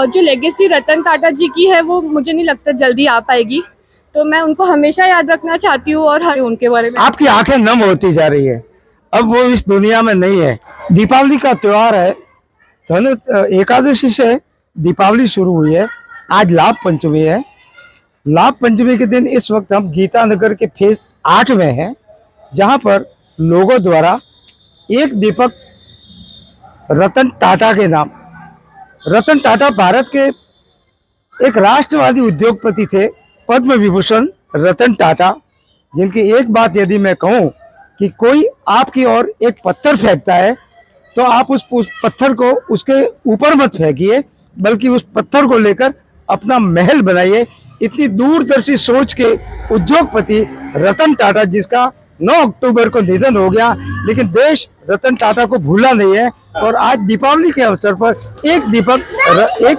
जो लेगेसी रतन टाटा जी की है वो मुझे नहीं लगता जल्दी आ पाएगी, तो मैं उनको हमेशा याद रखना चाहती हूँ और हर उनके बारे में। आपकी आंखें नम होती जा रही है, अब वो इस दुनिया में नहीं है। दीपावली का त्योहार है, धनु एकादशी से दीपावली शुरू हुई है। आज लाभ पंचमी है। लाभ पंचमी के दिन इस वक्त हम गीता नगर के फेज 8 में हैं, जहां पर लोगों द्वारा एक दीपक रतन टाटा के नाम, रतन टाटा भारत के एक राष्ट्रवादी उद्योगपति थे, पद्म विभूषण रतन टाटा, जिनकी एक बात यदि मैं कहूं कि कोई आपकी ओर एक पत्थर फेंकता है तो आप उस पत्थर को उसके ऊपर मत फेंकिए, बल्कि उस पत्थर को लेकर अपना महल बनाइए। इतनी दूरदर्शी सोच के उद्योगपति रतन टाटा, जिसका 9 अक्टूबर को निधन हो गया, लेकिन देश रतन टाटा को भूला नहीं है। और आज दीपावली के अवसर पर एक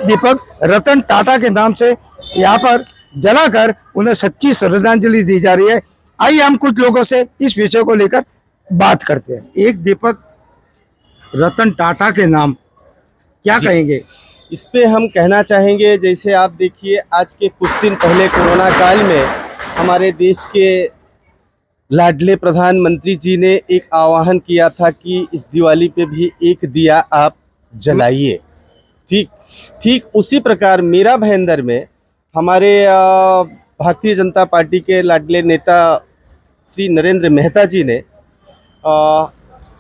दीपक रतन टाटा के नाम से यहाँ पर जलाकर उन्हें सच्ची श्रद्धांजलि दी जा रही है। आइए हम कुछ लोगों से इस विषय को लेकर बात करते हैं। एक दीपक रतन टाटा के नाम, क्या कहेंगे इस पे? हम कहना चाहेंगे, जैसे आप देखिए आज के कुछ दिन पहले कोरोना काल में हमारे देश के लाडले प्रधानमंत्री जी ने एक आह्वान किया था कि इस दिवाली पे भी एक दिया आप जलाइए। ठीक उसी प्रकार मेरा भाईंदर में हमारे भारतीय जनता पार्टी के लाडले नेता श्री नरेंद्र मेहता जी ने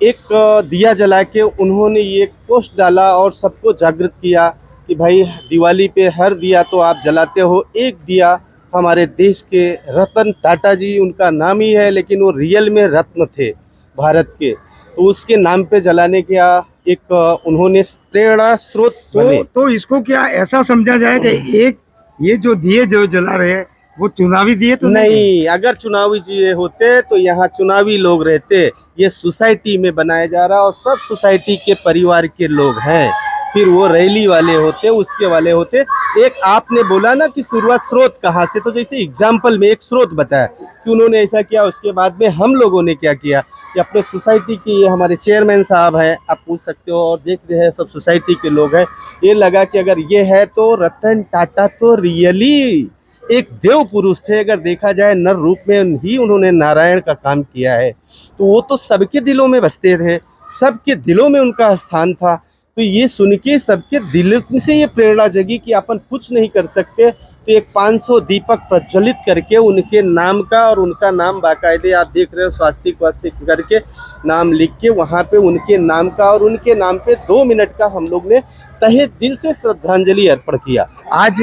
एक दिया जला के उन्होंने ये पोस्ट डाला और सबको जागृत किया कि भाई दिवाली पे हर दिया तो आप जलाते हो, एक दिया हमारे देश के रतन टाटा जी, उनका नाम ही है लेकिन वो रियल में रत्न थे भारत के, तो उसके नाम पे जलाने का एक उन्होंने प्रेरणा स्रोत तो इसको क्या ऐसा समझा जाए कि एक ये जो दिए जो जला रहे हैं वो चुनावी दिए तो नहीं, अगर चुनावी दिए होते तो यहाँ चुनावी लोग रहते। ये सोसाइटी में बनाया जा रहा और सब सोसाइटी के परिवार के लोग हैं, फिर वो रैली वाले होते, उसके वाले होते। एक आपने बोला ना कि शुरुआत स्रोत कहाँ से, तो जैसे एग्जाम्पल में एक स्रोत बताया कि उन्होंने ऐसा किया, उसके बाद में हम लोगों ने क्या किया कि अपने सोसाइटी के, ये हमारे चेयरमैन साहब हैं, आप पूछ सकते हो, और देख रहे हैं सब सोसाइटी के लोग हैं, ये लगा कि अगर ये है तो रतन टाटा तो रियली एक देव पुरुष थे। अगर देखा जाए नर रूप में ही उन्होंने नारायण का काम किया है, तो वो तो सबके दिलों में बसते थे, सबके दिलों में उनका स्थान था। तो ये सुन के सबके दिल से ये प्रेरणा जगी कि अपन कुछ नहीं कर सकते, तो एक 500 दीपक प्रज्वलित करके उनके नाम का, और उनका नाम बाकायदे आप देख रहे हो स्वास्तिक करके नाम लिख के वहाँ पे उनके नाम का, और उनके नाम पे 2 मिनट का हम लोग ने तहे दिल से श्रद्धांजलि अर्पण किया। आज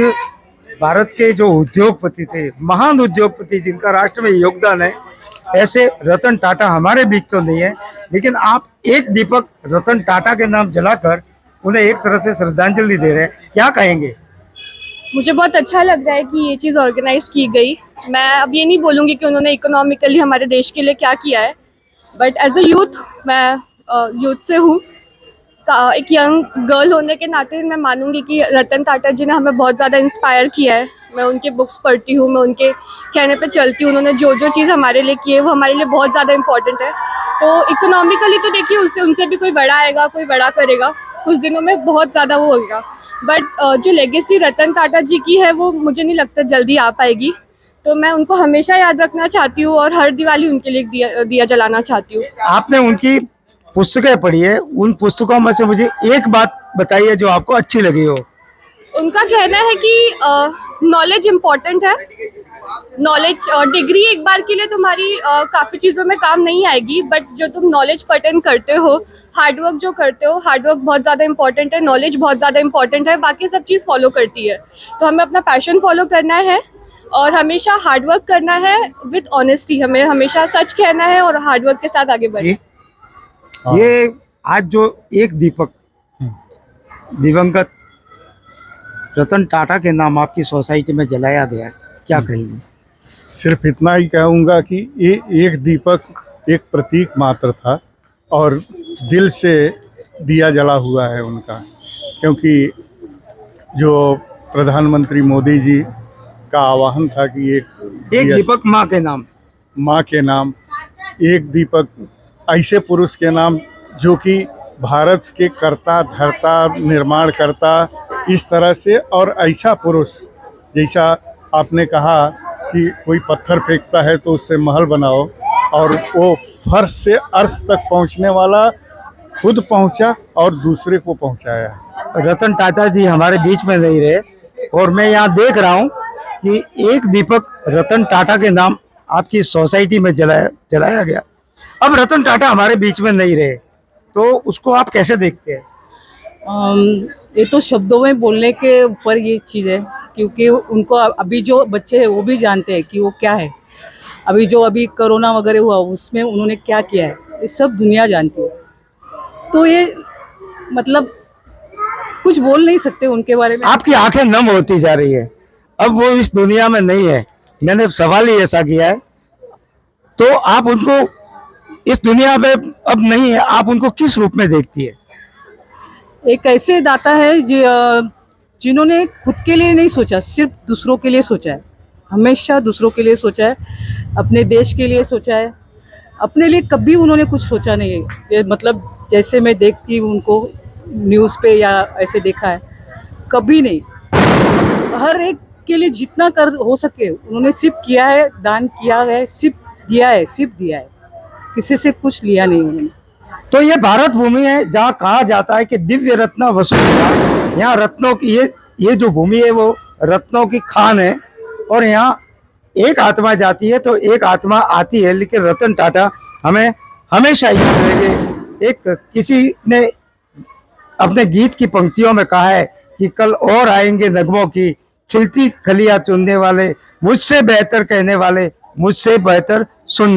भारत के जो उद्योगपति थे, महान उद्योगपति जिनका राष्ट्र में योगदान है, ऐसे रतन टाटा हमारे बीच तो नहीं है, लेकिन आप एक दीपक रतन टाटा के नाम जलाकर उन्हें एक तरह से श्रद्धांजलि दे रहे हैं, क्या कहेंगे? मुझे बहुत अच्छा लग रहा है कि ये चीज़ ऑर्गेनाइज की गई। मैं अब ये नहीं बोलूँगी कि उन्होंने इकोनॉमिकली हमारे देश के लिए क्या किया है, बट एज अ यूथ, मैं यूथ से हूँ, एक यंग गर्ल होने के नाते मैं मानूंगी कि रतन टाटा जी ने हमें बहुत ज़्यादा इंस्पायर किया है। मैं उनके बुक्स पढ़ती हूँ, मैं उनके कहने पे चलती हूँ। उन्होंने जो जो चीज़ हमारे लिए की है वो हमारे लिए बहुत ज़्यादा इंपॉर्टेंट है। तो इकोनॉमिकली तो देखिए उनसे भी कोई बड़ा आएगा, कोई बड़ा करेगा, कुछ दिनों में बहुत ज़्यादा वो होगा, बट जो लेगेसी रतन टाटा जी की है वो मुझे नहीं लगता जल्दी आ पाएगी, तो मैं उनको हमेशा याद रखना चाहती हूँ और हर दिवाली उनके लिए दिया जलाना चाहती हूँ। आपने उनकी पुस्तकें पढ़ी है, उन पुस्तकों में से मुझे एक बात बताइए जो आपको अच्छी लगी हो। उनका कहना है कि नॉलेज इम्पॉर्टेंट है। नॉलेज डिग्री एक बार के लिए तुम्हारी काफ़ी चीज़ों में काम नहीं आएगी, बट जो तुम नॉलेज पर्टेन करते हो, हार्डवर्क जो करते हो, हार्डवर्क बहुत ज़्यादा इंपॉर्टेंट है, नॉलेज बहुत ज़्यादा इंपॉर्टेंट है, बाकी सब चीज़ फॉलो करती है। तो हमें अपना पैशन फॉलो करना है और हमेशा हार्डवर्क करना है विद ऑनेस्टी। हमें हमेशा सच कहना है और हार्डवर्क के साथ आगे बढ़ना। ये आज जो एक दीपक दिवंगत रतन टाटा के नाम आपकी सोसाइटी में जलाया गया है, क्या कहेंगे? सिर्फ इतना ही कहूँगा कि ये एक दीपक एक प्रतीक मात्र था और दिल से दिया जला हुआ है उनका, क्योंकि जो प्रधानमंत्री मोदी जी का आह्वान था कि एक दीपक माँ के नाम, एक दीपक ऐसे पुरुष के नाम जो कि भारत के कर्ता धर्ता निर्माण करता इस तरह से। और ऐसा पुरुष, जैसा आपने कहा कि कोई पत्थर फेंकता है तो उससे महल बनाओ, और वो फर्श से अर्श तक पहुंचने वाला खुद पहुंचा और दूसरे को पहुंचाया। रतन टाटा जी हमारे बीच में नहीं रहे, और मैं यहाँ देख रहा हूँ कि एक दीपक रतन टाटा के नाम आपकी सोसाइटी में जलाया गया। अब रतन टाटा हमारे बीच में नहीं रहे, तो उसको आप कैसे देखते हैं? ये तो शब्दों में बोलने के ऊपर ये चीज़ है, क्योंकि उनको अभी जो बच्चे हैं वो भी जानते हैं कि वो क्या है। अभी कोरोना वगैरह हुआ उसमें उन्होंने क्या किया है, ये सब दुनिया जानती है। तो ये मतलब कुछ बोल नहीं सकते उनके बारे में। आपकी आंखें नम होती जा रही है, अब वो इस दुनिया में नहीं है। मैंने सवाल ही ऐसा किया है, तो आप उनको इस दुनिया में अब नहीं है, आप उनको किस रूप में देखती है? एक ऐसे दाता है जिन्होंने खुद के लिए नहीं सोचा, सिर्फ दूसरों के लिए सोचा है। हमेशा दूसरों के लिए सोचा है, अपने देश के लिए सोचा है। अपने लिए कभी उन्होंने कुछ सोचा नहीं है। मतलब जैसे मैं देखती हूँ उनको न्यूज़ पे या ऐसे देखा है, कभी नहीं। हर एक के लिए जितना कर हो सके उन्होंने सिर्फ किया है, दान किया है, सिर्फ दिया है, किसी से कुछ लिया नहीं उन्होंने। तो ये भारत भूमि है जहाँ कहा जाता है कि दिव्य रत्न वसुंधरा। यहाँ रत्नों की ये जो भूमि है वो रत्नों की खान है, और यहाँ एक आत्मा जाती है तो एक आत्मा आती है। लेकिन रतन टाटा हमें हमेशा याद रहेंगे। एक किसी ने अपने गीत की पंक्तियों में कहा है कि कल और आएंगे नगमों की खिलती खलियां चुनने वाले, मुझसे बेहतर कहने वाले, मुझसे बेहतर सुनने